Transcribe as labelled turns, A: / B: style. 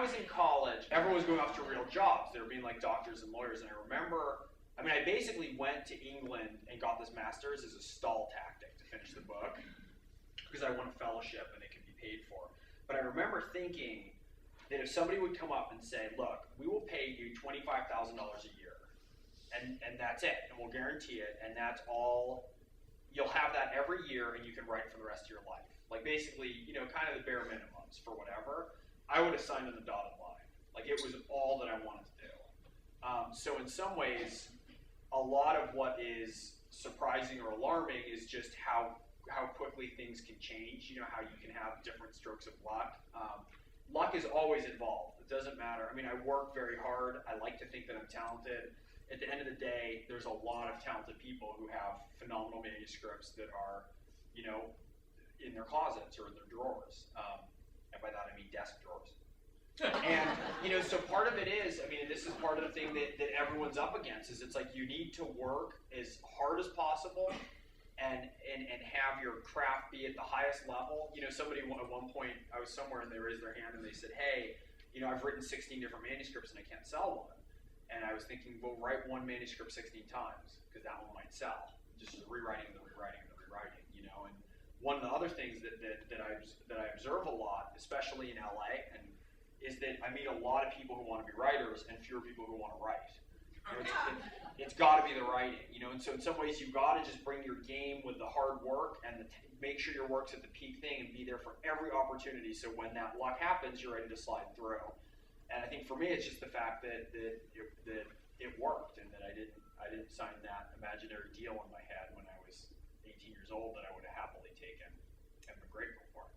A: was in college, everyone was going off to real jobs. They were being like doctors and lawyers. And I remember, I basically went to England and got this master's as a stall tactic to finish the book because I won a fellowship and it could be paid for. But I remember thinking that if somebody would come up and say, look, we will pay you $25,000 a year and that's it, and we'll guarantee it, and that's all, you'll have that every year and you can write for the rest of your life. Like basically, kind of the bare minimums for whatever, I would have signed on the dotted line. Like it was all that I wanted to do. So in some ways, a lot of what is surprising or alarming is just how quickly things can change, how you can have different strokes of luck. Luck is always involved. It doesn't matter. I work very hard. I like to think that I'm talented. At the end of the day, there's a lot of talented people who have phenomenal manuscripts that are, in their closets or in their drawers. And by that I mean desk drawers. And, so part of it is, and this is part of the thing that everyone's up against, is it's like you need to work as hard as possible and have your craft be at the highest level. Somebody at one point, I was somewhere and they raised their hand and they said, hey, I've written 16 different manuscripts and I can't sell one. And I was thinking, well, write one manuscript 16 times because that one might sell. Just the rewriting and the rewriting and the rewriting, And one of the other things that I observe a lot, especially in LA, is that I meet a lot of people who want to be writers and fewer people who want to write. It's got to be the writing, And so in some ways, you've got to just bring your game with the hard work and make sure your work's at the peak thing and be there for every opportunity. So when that luck happens, you're ready to slide through. And I think for me, it's just the fact that it worked and that I didn't sign that imaginary deal in my head when I was 18 years old that I would have happily taken and been grateful for.